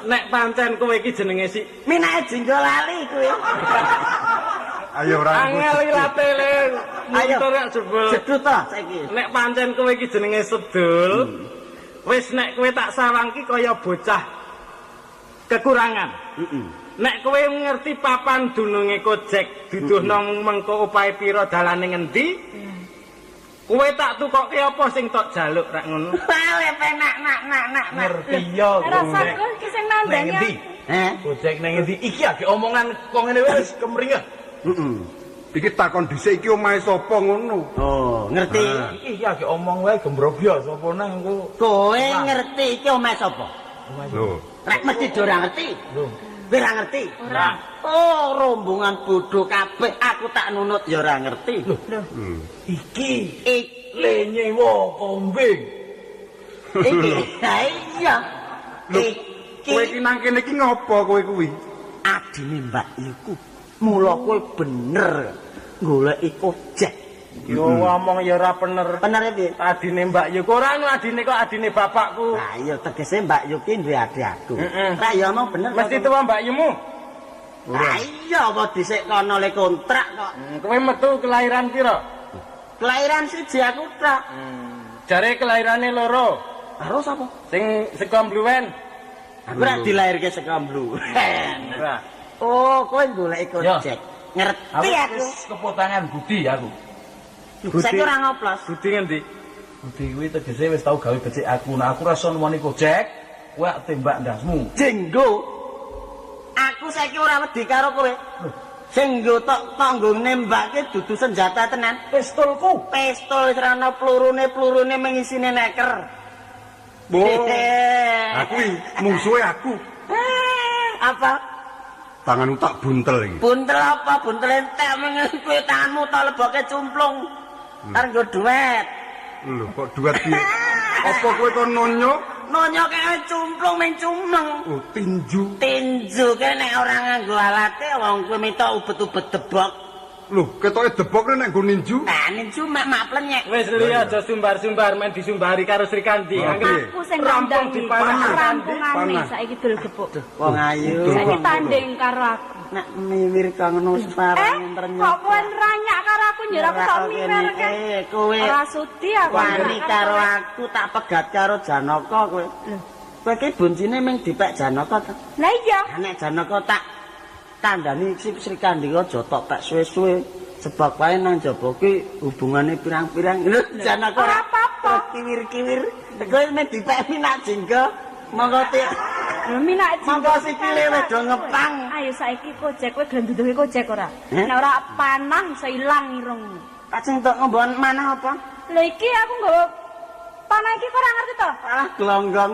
Nek pancen kowe iki jenenge si Minake jinggo lali kuwi. Ayo ora. angel ilate le. Ayo. Motor ya jebul. Sedut to saiki. Nek pancen kowe iki jenenge Sedul, wis nek kowe tak sawangki kaya bocah kekurangan. Nek kowe ngerti papan dununge Kojek, duduhno mengko opahe pira dalane ngendi? Kowe tak tukokke apa sing tok jaluk rek ngono. Bale penak nak. Ngerti yo. Rasaku iki sing nandani. Ngendi? Gojek nang ngendi? Iki age omongan kok ngene wis kemringah. Iki takon dhisik iki omahe sapa ngono. Oh, ngerti. Iki age omong wae gembrobyo sapa nang engko. Kowe ngerti iki omahe sapa? Lho. Rek mesti ora ngerti. Lho. Kowe ora ngerti? Ora. Oh, rombongan bodho kabeh. Aku tak nunut ya ora ngerti. Iki lenye wo kombing. Iki. Ha iya. Lho, Iki kowe iki nang kene iki ngopo kowe kuwi? adine Mbak Yuku. Mula kowe bener goleki Kojek. Yo ngomong ya ora bener. Bener piye? Adine Mbak Yuku ora anu adine kok adine bapakku. Lah iya tegese Mbak Yuki duwe adik aku. Heeh. Lah ya omong bener. Mesti tuwa Mbak Yumu. Lah iya kok dhisik kono le kontrak kok. Kowe metu kelahiran pira? Kelahiran siji aku tok. Jare kelahirane loro. Karo sapa? Sing saka Bluwen. Aku ora dilairke saka Bluwen. Ora. Oh, kowe goleki Kojek. Ngerti aku. Wis kepotangan Budi aku. Saiki ora ngoplos. Budi ngendi? Budi kuwi tegese wis tau gawe becik aku. Nah aku rasa nuwani Gojek, kowe tembak ndasmu. Jenggo. Aku saiki ora wedi karo kowe. Sing nggo tok nggo nembake dudu senjata tenan. Pistolku. Pistol wis ora ana plurune mengisine neker. Bo. Aku iki musuhe aku. Apa? Tanganmu tak buntel iki. Buntel apa? Buntel entek mengen kowe tanganmu tak leboke cumplung. Arep nggo duet. Lho, kok duet piye? Apa kowe to nonyo? Nonyo kaya cumplung ming cumleng. Oh, tinju. Tinju ke nek ora nganggo alate wong kowe minta ubet-ubet debok. Lho, ketoke debokne nek nggo ninju. Nah, ninju mak plenyek. Wis liya aja sumbar-sumbar men disumbari karo Sri Kandi. Aku sing rampung nandani dipanah. rampungane saiki dul gepuk. Wong ayu. Saiki tanding karo aku. Nek miwir kang ngono separang ternyata. Kok kowe ranyak karo aku njur aku tok miwirke. Kowe Ora sudi aku. wani karo aku tak pegat karo Janaka kowe. Kowe iki boncine ming dipek Janaka ta. Lah iya. Nek Janaka tak kandhani Sri Kandi aja tok pek suwe-suwe. Sebab wae nang jaba ki hubungane pirang-pirang. Lho Janaka Ora apa-apa. kiwir-kiwir. Kowe ming dipek minak jenggo. Monggo ti. Minak Monggo sikile wis do ngepang. Ayo saiki Kojek kowe gelem duduhe Kojek ora? Eh? Nek ora panah iso ilang irung. Kaceng tok ngombon manah apa? Lha iki aku nggawa panah iki kok ora ngerti to? Alah glonggong.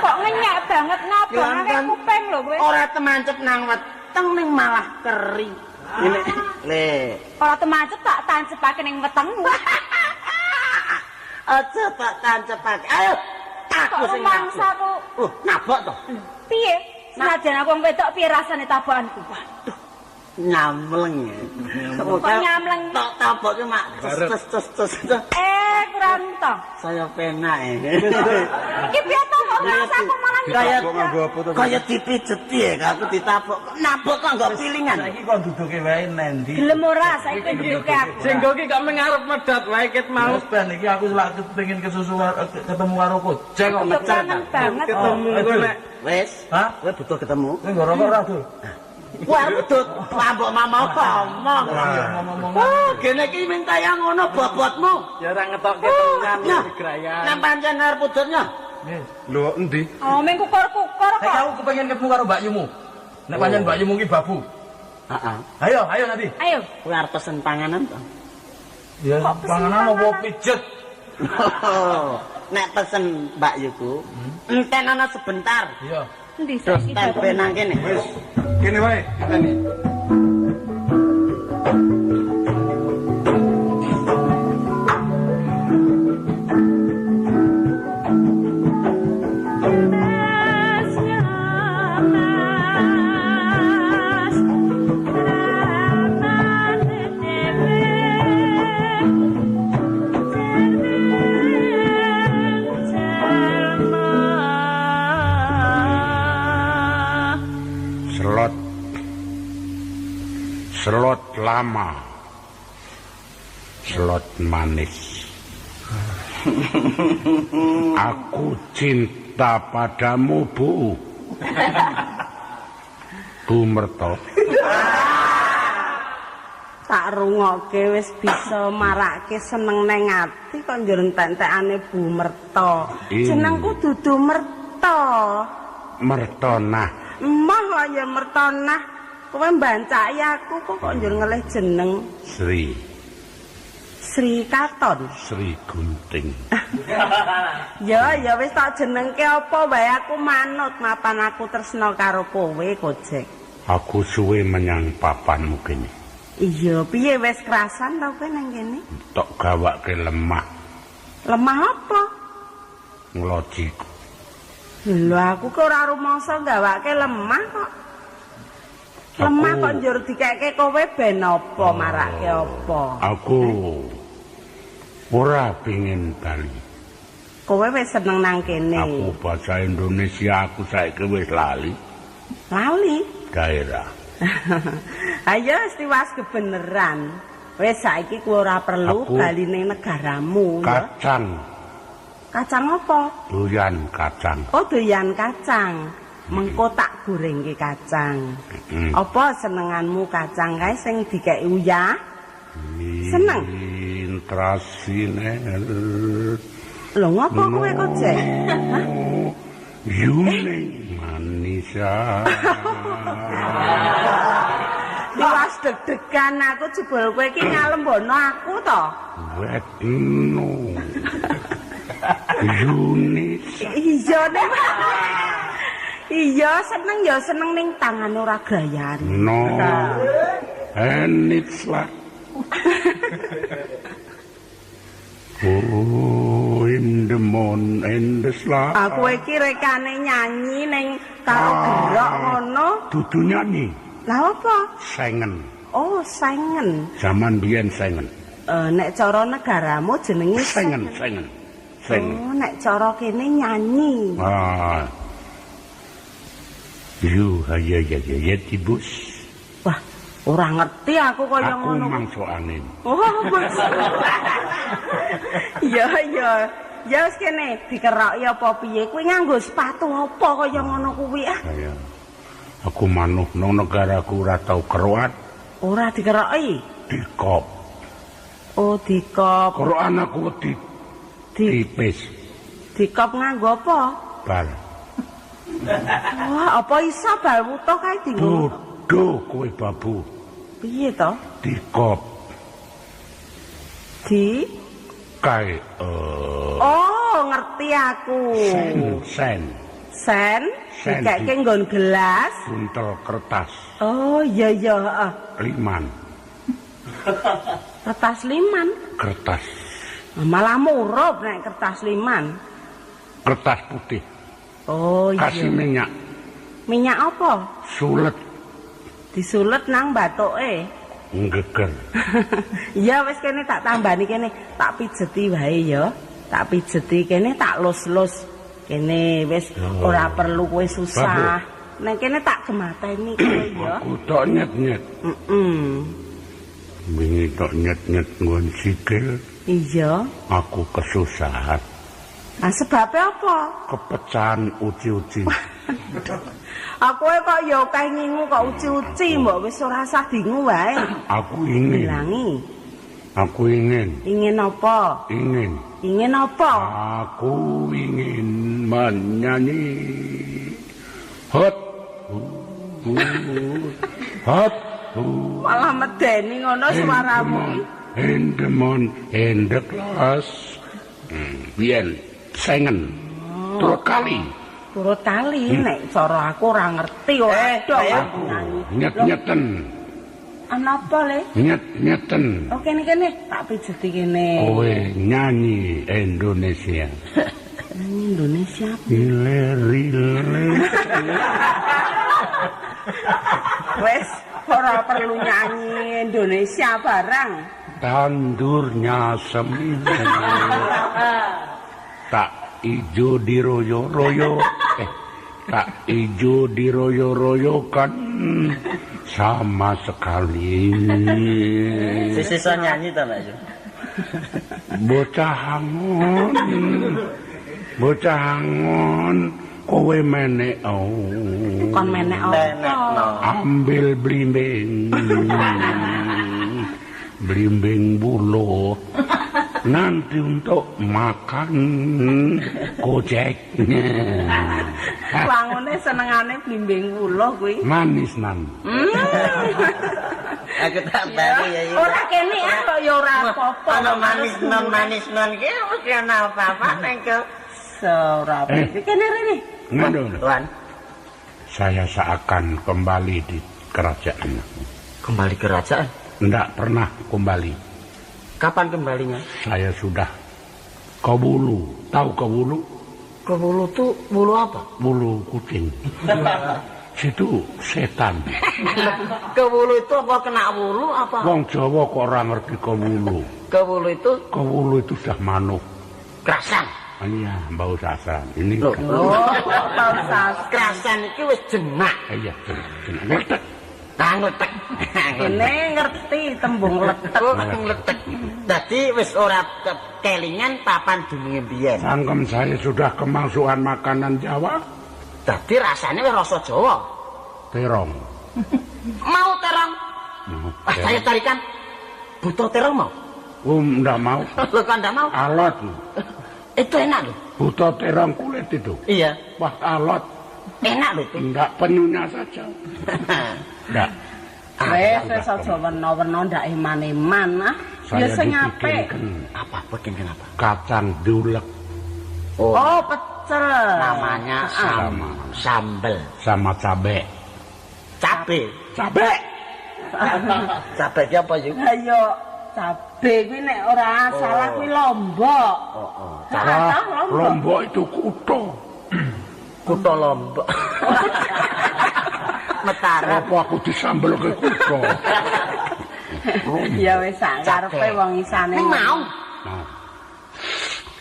Kok ngenyek banget ngobong akeh kuping lho kowe. Ora temancep nang weteng ning malah keri. Ngene. Le. Ora temancep tak tancepake ning wetengmu. Aja tak tancepake. Ayo. Aku Kok sing mangsaku. nabok to. Piye? Senajan aku wong wedok piye rasane tabokanku? Waduh. Nyamleng. Kok nyamleng? Tok taboke mak tes. Kurang to. Saya penak Iki piye to kok rasaku malah Kaya Kok nganggo apa to? kaya dipijeti ya aku ditabok. Nabok kok enggak pilingan. Saiki kok duduke wae nendi? gelem ora saiki nduduke aku. Jenggo ki kok mengarep medhot wae ket mau. Mas Ben iki aku lak kepengin ketemu karo Gojek kok Yo mecat. kangen banget. Ketemu kowe nek Wes, Hah? kowe butuh ketemu. Kowe nggo rokok ora, Dul? Kowe arep dut mabok mamau ngomong. Ngomong-ngomong. Oh, gene iki minta yang ngono bobotmu. ya ora ngetokke tenan Nah, digrayan. Nang pancen arep pututnya. Wis. Lho, endi? Oh, ming kukur-kukur Saiki kok. aku kepengin ketemu karo Mbak Yumu. Nek pancen Mbak Yumu ki babu. Heeh. Ayo nanti. Ayo. Kowe arep pesen panganan to? Ya Kok pesen panganan apa panganan? pijet? Nek pesen Mbak Yuku, enten ana sebentar. Iya. Endi Terus saiki tempe nang kene. Wis, kene wae kitani. Mas, Slot manis. Aku cinta padamu, Bu. Bu Merto. Tak rungokke wis bisa marake seneng neng ati kok njur entek-entekane Bu Merto. Jenengku dudu Merto. Mertonah. Emah kok ya Mertonah. Kowe mbancaki aku kok njur ngelih jeneng Sri Katon. Sri Gunting. Ya wis tak jenengke apa wae aku manut mapan aku tresna karo kowe, Gojek. Aku suwe menyang papanmu kene. Iya, piye wis kerasan ta kowe nang kene? Tok gawake lemah. Lemah apa? Ngelojiku. Lho aku kok ora rumangsa gawake lemah kok. Lemah kok njur dikeke kowe ben apa marake apa? Aku ora pengin bali. Kowe wis seneng nang kene. Aku bahasa Indonesia aku saiki wis lali. Lali? Daerah. Ayo istiwas kebeneran. Wis saiki kowe ora perlu bali ning negaramu. Kacang. Kacang apa? Doyan kacang. Oh, doyan kacang. Mengko tak gorengke kacang. Apa senenganmu kacang kae sing dikeki uyah? Seneng. Intrasine. Lho ngopo kowe kok, Jek? Yuning manisa. Liwas deg-degan aku jebul kowe iki ngalembono aku to. Wetno. Yunis. Iya nek. Iya seneng ya seneng ning tangane ora grayani. No. And it's like oh, in the moon and the slap. Aku iki rekane nyanyi ning karo gerok ngono. Dudu nyanyi. Lah apa? Sengen. Oh, sengen. Zaman biyen sengen. Nek cara negaramu jenenge Sengen. Oh, nek cara kene nyanyi. Ah. Yu ya tibus. Wah, ora ngerti aku kaya ngono. Aku mangso angin. Oh, Mas. Ya. Ya wis kene dikeroki apa piye? Kuwi nganggo sepatu apa kaya ngono kuwi ah? Saya. Aku manut nang negaraku ora tau kerokan. Ora dikeroki. Dikop. Oh, dikop. Kerokan aku wedi. Tipis. Dikop nganggo apa? Bal. Wah, apa iso bal wutuh kae dinggo? Dodo kowe babu. Piye to? Dikop. Di Kae Oh, ngerti aku. Sen. Dikeke nggon gelas. Buntel kertas. Oh, iya. Liman. Kertas liman. Kertas. Malah murup nek kertas liman. Kertas putih. Oh iya. Kasih minyak. Minyak apa? Sulet. Disulet nang bathuke. Nggeger. Iya wis kene tak tambani kene, tak pijeti wae ya. Tak pijeti kene tak lus-lus. Kene wis ora perlu kowe susah. Nek kene tak gemateni kowe ya. Aku tok nyet-nyet. Wingi tok nyet-nyet nggon sikil. Iya. Aku kesusahan. Ah sebabnya apa? Kepecahan uci-uci. Aku kok ya akeh ngingu kok uci-uci mbok wis ora usah dingu wae. Aku ingin. Bilangi. Aku ingin. Ingin apa? Ingin. Ingin apa? Aku ingin menyanyi. Hot. Hot. Malah medeni ngono suaramu. In the moon, in the glass. Bien, sengen. Turut kali. Turut kali, nek cara aku ora ngerti ora aku nyanyi. Nyet-nyeten. Ana apa le? Nyet-nyeten. Oh kene tak pijeti kene. Kowe nyanyi Indonesia. Nyanyi Indonesia. Rile. Wes ora perlu nyanyi Indonesia barang. Tandurnya sembilan. Tak ijo diroyo-royo. Tak ijo diroyo-royokan sama sekali. Sisa nyanyi ta Mbak Ju? Bocah angon. Bocah angon. Kowe menek Kon menek apa? Ambil blimbing. Blimbing buluh. Nanti untuk makan gojek. Wangune senengane blimbing kula kuwi. Manis nan. Aku tak bali ya. Ora kene kok ya ora apa-apa. Ana manis non ki mesti ana apa-apa nek ora. Kene rene. Ngandung. Tuan. Saya seakan kembali di kerajaan. Kembali ke kerajaan? Tidak pernah kembali. Kapan kembalinya? Saya sudah ke Bulu. Tahu ke Bulu? Ke Bulu tuh bulu apa? Bulu kucing. Situ setan. Ke Bulu itu apa kena bulu apa? Wong Jawa kok ora ngerti ke Bulu. Ke Bulu itu? Ke Bulu itu sudah manuk. Kerasan. Iya, bau sasan. Ini Loh, Bau sas. kerasan itu wis jenak. iya, jeneng letek. Ngletek. Kene ngerti tembung letek. Ngletek. Dadi wis ora kelingan papan dununge biyen. Sangkem saya sudah kemasukan makanan Jawa. Dadi rasane wis rasa Jawa. Terong. Mau terong? Saya tarikan. Butuh terong mau? Enggak mau. Lo kan enggak mau? Alot. Itu enak loh. Butuh terong kulit itu. Iya. Wah, alot. Enak loh itu. Enggak penyunya saja. Enggak. Wes aja werna-werna ndak iman-iman ah. Ya sing apik. Apa bikin kenapa? Kacang dulek Oh, pecel. Namanya sambel. sama cabe. Cabe. Cabe. Cabe ki apa yuk? Ayo cabe kuwi nek ora salah kuwi lombok. Oh. Lombok itu kuto. Kutha Lombok. Mataram. Apa aku disambel ke kuto? Ya wis sak karepe wong isane. Ning mau. Nah,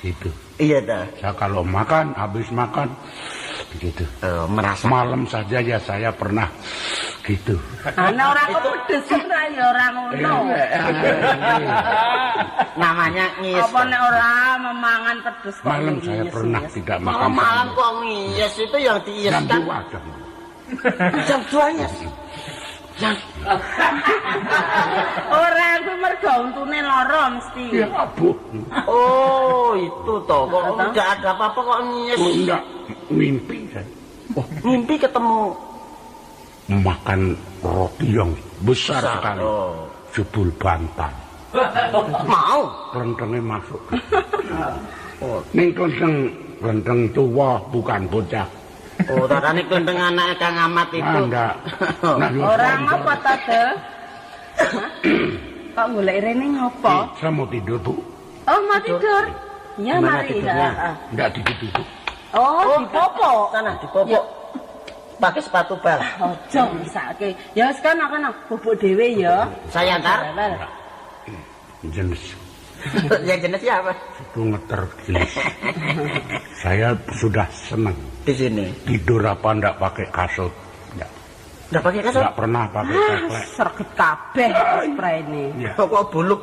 gitu. Iya dah. Saya kalau makan, habis makan, gitu. Merasa. Malam saja ya saya pernah gitu. Ana ora kok pedes ora ya ora ngono. Namanya ngiyes. Apa nek ora memangan pedes kok. Malam saya ngiyes, pernah ngiyes. tidak makan. Malam kok ngiyes itu yang Jam diiyeskan. 2 jam. Jam 2 nyes. Ora kuwi mergo untune lara mesti. Ya abuh. Oh, itu toh. Kok enggak ada apa-apa kok ngiyes. Oh, enggak mimpi saya. Oh, mimpi ketemu Makan roti yang besar sekali. Oh. Jebul bantal. Mau. Kelentengnya masuk. Ning kelenteng tua bukan bocah. Oh, tadane kelenteng anake Kang Amat itu. Enggak. Nah, Ora ngapa ta, De? Kok golek rene ngopo? Saya mau tidur, Bu. Oh, mau tidur. Ya Gimana mari. tidurnya? Enggak ditutup. Oh, dipopo. Sana dipopok. Pakai sepatu bal. Ojo misake. Ya wis kana bubuk dhewe ya. Saya antar. Jenis Ya jenis siapa? itu ngeter jenis. Saya sudah senang Di sini. tidur apa enggak pakai kasut. Enggak. Enggak pakai kasut? Enggak pernah pakai teklek. Serget kabeh sprayne. Iya. Kok buluk?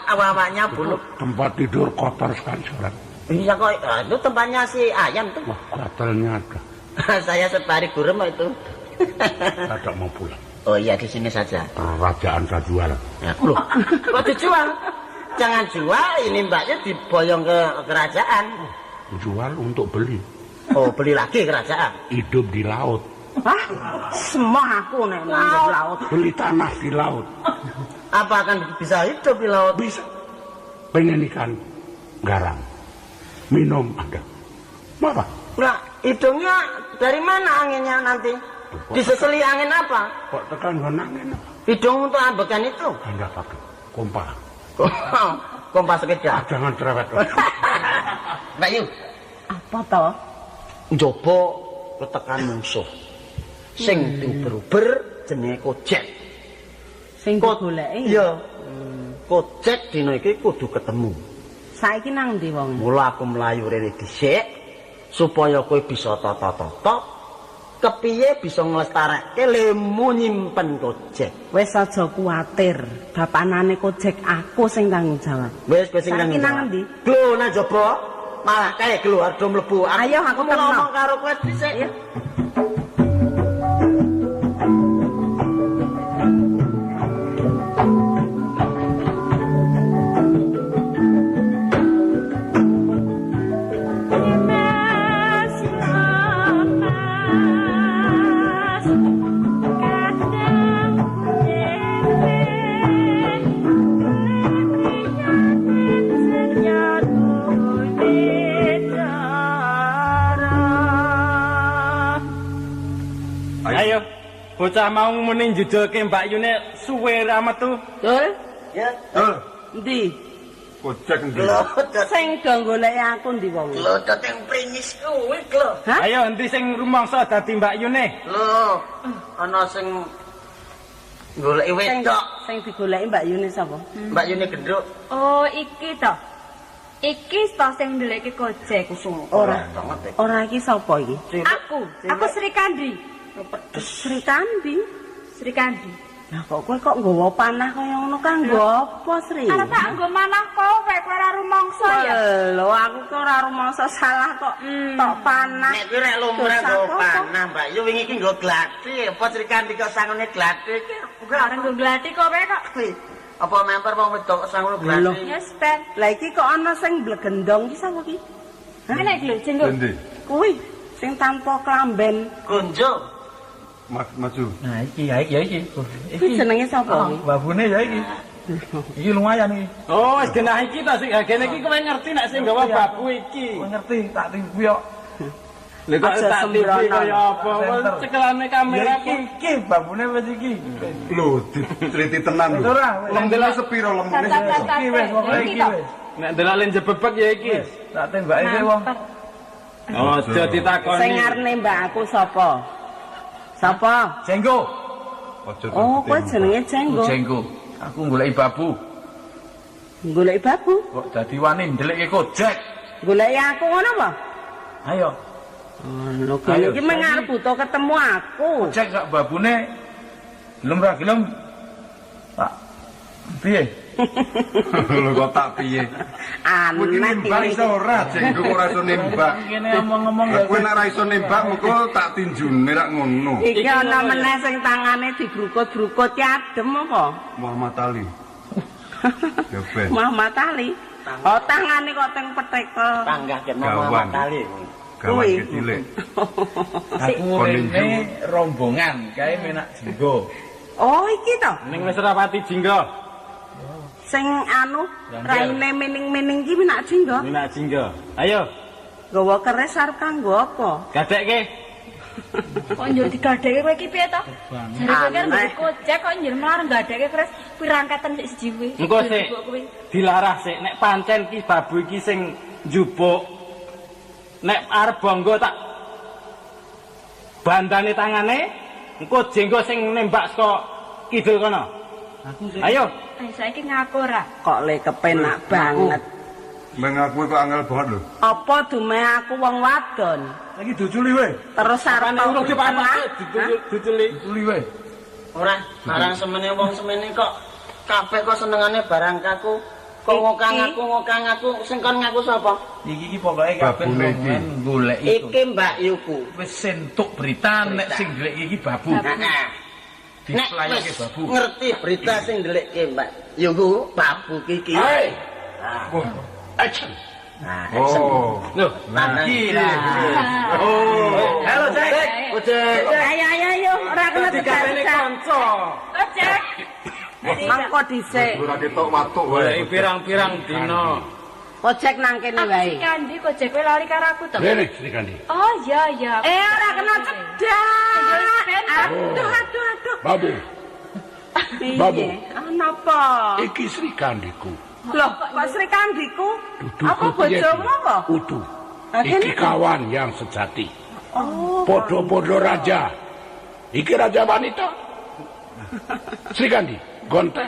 Awak-awaknya buluk. Tempat tidur kotor sekali sekarang. Iya kok itu tempatnya si ayam tuh. Wah, kotornya ada. Saya sebari gurem itu. Saya tidak mau pulang. Oh iya di sini saja. Kerajaan saya jual. Ya, loh, kok dijual? Jangan jual, ini mbaknya diboyong ke kerajaan. Jual untuk beli. Oh, beli lagi kerajaan. Hidup di laut. Hah? Semua aku nek nang laut. Beli tanah di laut. Apa akan bisa hidup di laut? Bisa. Pengen ikan garam. Minum ada. Apa? Nah, hidungnya dari mana anginnya nanti? Diseseli angin apa? Kok tekan nangin? Hidung untuk ambekan itu? Anda pakai kompas. Kompas sekedar. Jangan cerewet. Mbak Yu, Apa to? njobo ketekan musuh. Sing diuber-uber jenenge Kojek. Sing digoleki. Iya. Kojek dina iki kudu ketemu. Saiki nang ndi wong? Mula aku mlayu rene dhisik supaya kowe bisa tata-tata kepiye bisa nglestarekke lemu nyimpen Gojek. Wis aja kuwatir, bapanane Gojek aku sing tanggung jawab. Wis sing nang ndi? Glo nang jaba, malah kae glo arep mlebu. Ayo aku ngomong karo kowe dhisik. Ya. Ayo, bocah mau muni njudulke Mbak Yune suwe ra metu. Dul? Ya. Ndi? Gojek ndi? Sing do goleki aku ndi wong? Glodot yang pringis kuwi, Glo. Hah? Ayo endi sing rumangsa dadi Mbak Yune? Lho, ana sing goleki wedok. Sing digoleki Mbak Yuni sapa? Mbak Yuni genduk. Oh, iki to. Iki to sing ndeleke Gojek. Ora. Ora iki sapa iki? Aku Sri Kandi. Sri Kandi. Sri Kandi. Lah kok kowe kok nggawa panah kaya ngono kanggo apa, Sri? Arep tak nggo manah kowe ora rumangsa ya. Lho, aku ki ora rumangsa salah kok. Tok panah. Nek kuwi rek lumrah nggo panah, Mbak Yu wingi iki nggo glati, apa Srikandi kok sangune glati iki? Ora nggo glati kowe kok. Apa memper wong wedok kok sangune glati? Ya ben. Lah iki kok ana sing blegendong ki sapa ki? Kene iki lho, jenggo. Endi? Kuwi sing tanpa klamben. Gonjo. Maju. Nah, iki ya iki. Kuwi jenenge sapa ki? Babune ya iki. Iki lumayan iki. Oh, wis genah iki to sing gene iki kowe ngerti nek sing gawa babu iki. Kok ngerti tak tipu yo. Lha kok Aja tak tipu sembrono. kaya apa? Wong cekelane kamera Iki babune wis iki. Lho, diteliti tenan lho. Ora, Lemune sepiro lemune? iki wis pokoke iki wis. nek ndelok len jebebek ya iki. Tak tembake kowe wong. Oh, aja ditakoni. Sing ngarene mbak aku sapa? Sapa? Jenggo. Oh, kowe jenenge Jenggo. Jenggo. Aku goleki babu. Goleki babu. Kok dadi wani ndelekke Gojek. Goleki aku ngono apa? Ayo. Lho, kene iki mengarep butuh ketemu aku. Gojek gak babune. Gelem ra gelem. Tak. Piye? Lho kok tak piye? Kowe iki Aneh nembak iso ora, Jenggo ora iso nembak. Kene omong-omong Lah kowe nek ora iso nembak mengko tak tinjune rak ngono. Iki ana meneh sing tangane digrukut-grukut ki adem apa? Muhammad Ali. Ya ben. Muhammad Ali. Oh, tangane kok teng petekel. Panggah kena Gawan. Muhammad Ali. Gawan kecilik. aku rene rombongan kae menak Jenggo. Oh, iki to. Ning wis ora pati jingga. Sing anu raine mining-mining ki minak jinggo. Minak jingga. Ayo, Gawa keris arep kanggo apa? gadekke. Kok njur digadekke kowe iki piye to? Jare kowe kan Aneh. Gojek kok njur malah gadekke keris pirangkatan sik siji kuwi. Engko sik dilarah sik nek pancen ki babu iki sing njupuk. Nek arep bangga tak bandane tangane, engko Jenggo sing nembak saka kidul kono. Ayo. Saiki ngaku ora. Kok le kepenak banget. Mengaku kok angel banget lho. Apa dume aku wong wadon? Lagi diculi we. Terus arep Apane urung dipatok diculi. Diculi we. Ora, barang semene wong semene kok kabeh kok senengane barang kaku. Kok ngokang aku sing kon ngaku sapa? Iki pokoke kabeh Babune iki. rombongan goleki Iki Mbak Yuku. wis entuk berita nek sing golek iki babu. Heeh. Nek Diplayake wis babu. ngerti berita sing ndelekke Mbak Yuku, babu iki. Action. Nah, Oh. Loh, Lagi Nah. Oh. Halo, Cek. Cek. Ayo, ora kena dikawene dicak. kanca. Gojek. Mangko dhisik. Ora ketok watuk wae. Goleki pirang-pirang dina. Ojek nang kene Aku wae. Sri Kandi Gojek kowe lali karo aku to. Rene Sri Kandi. Oh iya iya. Ora kena cedak. Aduh, Aduh. Babu, Babu. Piye? Napa? iki Sri Kandiku. Loh, kok Sri Kandiku? Dudu Apa kepiye bojomu iki? apa? Udu. Ah, Iki kene? kawan yang sejati. Oh. Podo-podo raja. Iki raja wanita. Sri Kandi, gontek.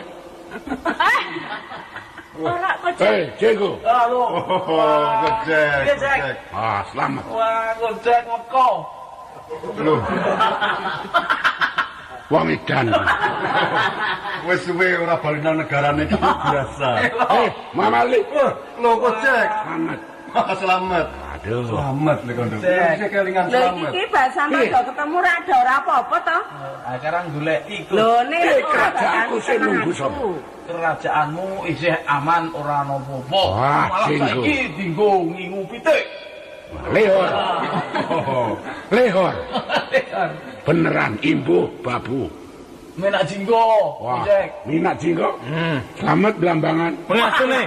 ora Gojek. Hei, Jenggo. Halo. Oh, Gojek. Iya, Cek. Gojek. Ah, selamat. Wah, Gojek meko. Lho. Wong edan. Wis suwe ora bali nang negarane iki biasa. Mamali. Lho kok cek. Selamat. Selamat. Aduh. Selamat lho kondo. Cek. Sik kelingan Lho selamat. iki bak sampe do ketemu ra ada ora apa-apa to. Sekarang goleki Lho nek kerajaanku sing nunggu sapa? kerajaanmu isih aman ora ana apa-apa. Wah, Malah Jenggo. saiki dinggo ngingu pitik. Lehor. Lehor. Beneran imbuh babu. Menak jinggo, Wah, Cek. minat jinggo. Selamat belambangan. Pengasune.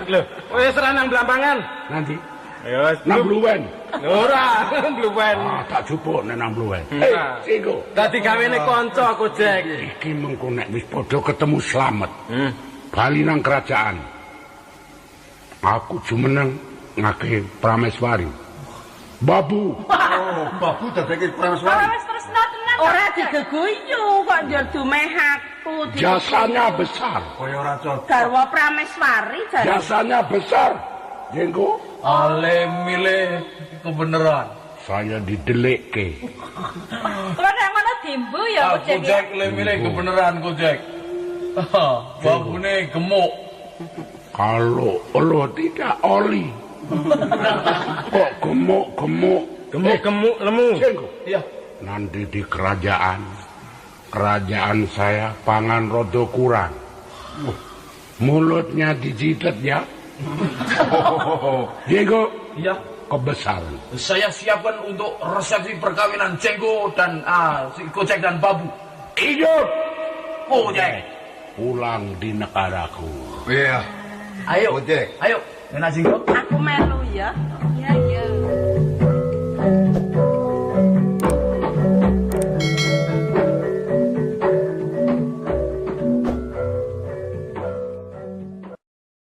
Lho, wis ra nang Blambangan. Nanti Ya wis. nang Bluwen. Ora, bluwen. Ah, tak jupuk nek nang Bluwen. Jinggo. Dadi gawene kanca aku, Jek. Iki mengko nek wis padha ketemu slamet. Bali nang kerajaan. Aku jumeneng ngake Prameswari. Babu. Oh, babu dadeke prameswari. Wis tresno tenan. Ora digeguyu kok njur dumeh aku. Jasanya besar. Kaya ora cocok. Garwa Prameswari jare. Jasanya besar. Jenggo, Ale milih kebenaran. saya didelikke. Kula nek ngono dimbu ya Aku Cek le milih kebenaran ku Cek. Babune gemuk. Kalau lo tidak oli. Kok gemuk-gemuk. Gemuk-gemuk lemu. Jenggo. Iya. Nanti di kerajaan saya pangan rodo kurang. Mulutnya dijitet ya. Jenggo, Iya. kebesaran. Saya siapkan untuk resepsi perkawinan Jenggo dan si Gojek dan Babu. Hidup Oh, Cek. pulang di negaraku. Iya. Ayo. Gojek. Ayo. Menak Jenggo. Aku melu ya.